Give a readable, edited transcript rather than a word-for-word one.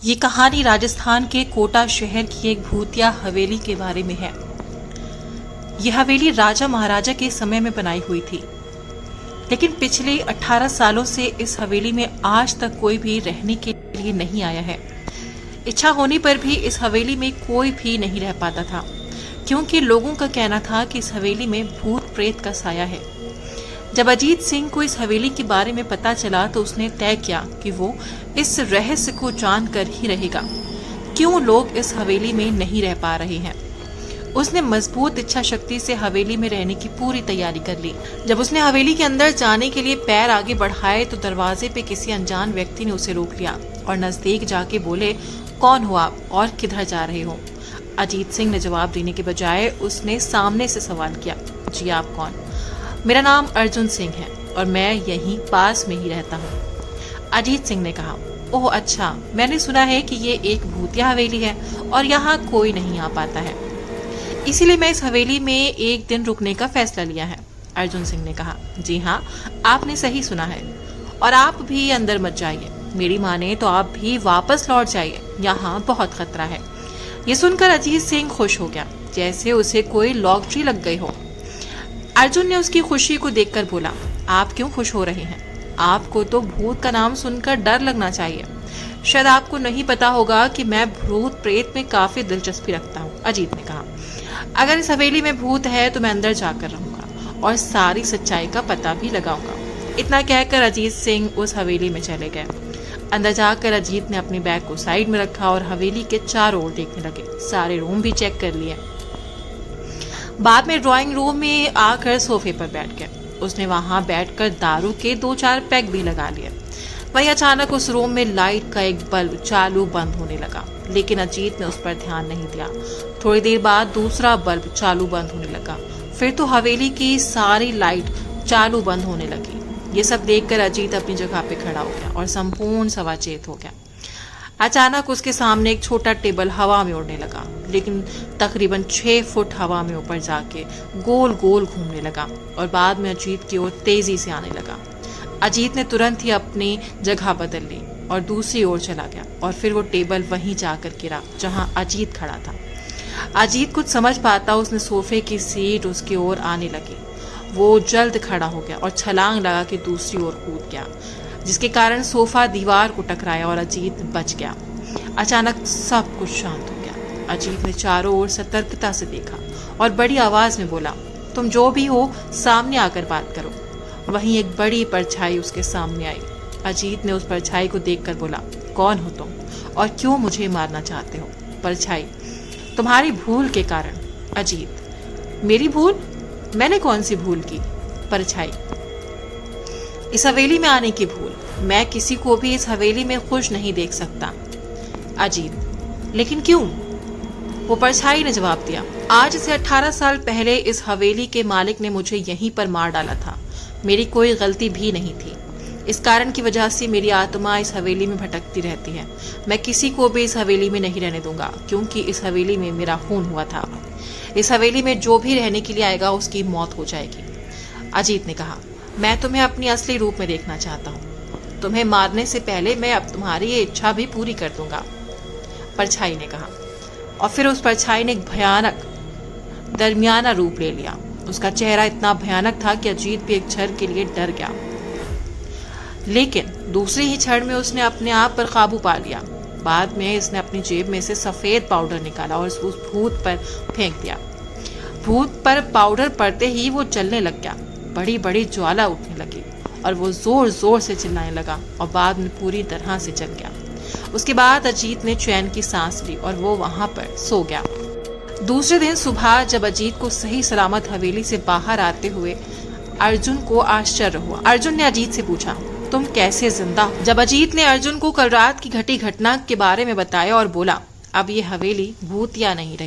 ये कहानी राजस्थान के कोटा शहर की एक भूतिया हवेली के बारे में है। यह हवेली राजा महाराजा के समय में बनाई हुई थी, लेकिन पिछले 18 सालों से इस हवेली में आज तक कोई भी रहने के लिए नहीं आया है। इच्छा होने पर भी इस हवेली में कोई भी नहीं रह पाता था, क्योंकि लोगों का कहना था कि इस हवेली में भूत प्रेत का साया है। जब अजीत सिंह को इस हवेली के बारे में पता चला तो उसने तय किया कि वो इस रहस्य को जानकर ही रहेगा, क्यों लोग इस हवेली में नहीं रह पा रहे हैं। उसने मजबूत इच्छा शक्ति से हवेली में रहने की पूरी तैयारी कर ली। जब उसने हवेली के अंदर जाने के लिए पैर आगे बढ़ाए तो दरवाजे पे किसी अनजान व्यक्ति ने उसे रोक लिया और नजदीक जाके बोले, कौन हो आप और किधर जा रहे हो? अजीत सिंह ने जवाब देने के बजाय उसने सामने से सवाल किया, जी आप कौन? मेरा नाम अर्जुन सिंह है और मैं यहीं पास में ही रहता हूँ। अजीत सिंह ने कहा, ओह अच्छा, मैंने सुना है कि ये एक भूतिया हवेली है और यहाँ कोई नहीं आ पाता है, इसीलिए मैं इस हवेली में एक दिन रुकने का फैसला लिया है। अर्जुन सिंह ने कहा, जी हाँ, आपने सही सुना है और आप भी अंदर मत जाइए। मेरी माने तो आप भी वापस लौट जाइए, यहाँ बहुत खतरा है। ये सुनकर अजीत सिंह खुश हो गया, जैसे उसे कोई लॉटरी लग गई हो। अर्जुन ने उसकी खुशी को देखकर बोला, आप क्यों खुश हो रहे हैं? आपको तो भूत का नाम सुनकर डर लगना चाहिए। शायद आपको नहीं पता होगा कि मैं भूत प्रेत में काफी दिलचस्पी रखता हूँ। अजीत ने कहा, अगर इस हवेली में भूत है तो मैं अंदर जाकर रहूंगा और सारी सच्चाई का पता भी लगाऊंगा। इतना कहकर अजीत सिंह उस हवेली में चले गए। अंदर जाकर अजीत ने अपने बैग को साइड में रखा और हवेली के चारों ओर देखने लगे। सारे रूम भी चेक कर लिए। बाद में ड्राइंग रूम में आकर सोफे पर बैठ गए। उसने वहां बैठकर दारू के 2-4 पैक भी लगा लिए। वहीं अचानक उस रूम में लाइट का एक बल्ब चालू बंद होने लगा, लेकिन अजीत ने उस पर ध्यान नहीं दिया। थोड़ी देर बाद दूसरा बल्ब चालू बंद होने लगा, फिर तो हवेली की सारी लाइट चालू बंद होने लगी। ये सब देखकर अजीत अपनी जगह पे खड़ा हो गया और संपूर्ण सचेत हो गया। अचानक उसके सामने एक छोटा टेबल हवा में उड़ने लगा, लेकिन तकरीबन 6 फुट हवा में ऊपर जाके गोल गोल घूमने लगा और बाद में अजीत की ओर तेजी से आने लगा। अजीत ने तुरंत ही अपनी जगह बदल ली और दूसरी ओर चला गया और फिर वो टेबल वहीं जाकर गिरा जहां अजीत खड़ा था। अजीत कुछ समझ पाता उसने सोफे की सीट उसकी ओर आने लगी। वो जल्द खड़ा हो गया और छलांग लगा के दूसरी ओर कूद गया, जिसके कारण सोफा दीवार को टकराया और अजीत बच गया। अचानक सब कुछ शांत हो गया। अजीत ने चारों ओर सतर्कता से देखा और बड़ी आवाज में बोला, तुम जो भी हो सामने आकर बात करो। वहीं एक बड़ी परछाई उसके सामने आई। अजीत ने उस परछाई को देखकर बोला, कौन हो तुम और क्यों मुझे मारना चाहते हो? परछाई, तुम्हारी भूल के कारण। अजीत, मेरी भूल? मैंने कौन सी भूल की? परछाई, इस हवेली में आने की भूल। मैं किसी को भी इस हवेली में खुश नहीं देख सकता। अजीत, लेकिन क्यों? वो परछाई ने जवाब दिया, आज से 18 साल पहले इस हवेली के मालिक ने मुझे यहीं पर मार डाला था। मेरी कोई गलती भी नहीं थी। इस कारण की वजह से मेरी आत्मा इस हवेली में भटकती रहती है। मैं किसी को भी इस हवेली में नहीं रहने दूंगा, क्योंकि इस हवेली में मेरा खून हुआ था। इस हवेली में जो भी रहने के लिए आएगा उसकी मौत हो जाएगी। अजीत ने कहा, मैं तुम्हें अपनी असली रूप में देखना चाहता हूँ। तुम्हें मारने से पहले मैं अब तुम्हारी ये इच्छा भी पूरी कर दूंगा, परछाई ने कहा। और फिर उस परछाई ने एक भयानक दरमियाना रूप ले लिया। उसका चेहरा इतना भयानक था कि अजीत भी एक क्षण के लिए डर गया, लेकिन दूसरी ही क्षण में उसने अपने आप पर काबू पा लिया। बाद में इसने अपनी जेब में से सफेद पाउडर निकाला और उस भूत पर फेंक दिया। भूत पर पाउडर पड़ते ही वो जलने लग गया। बड़ी बड़ी ज्वाला उठने लगी और वो जोर जोर से चिल्लाने लगा और बाद में पूरी तरह से जल गया। उसके बाद अजीत ने चैन की सांस ली और वो वहां पर सो गया। दूसरे दिन सुबह जब अजीत को सही सलामत हवेली से बाहर आते हुए अर्जुन को आश्चर्य हुआ। अर्जुन ने अजीत से पूछा, तुम कैसे जिंदा हो? जब अजीत ने अर्जुन को कल रात की घटी घटना के बारे में बताया और बोला, अब ये हवेली भूतिया नहीं रही।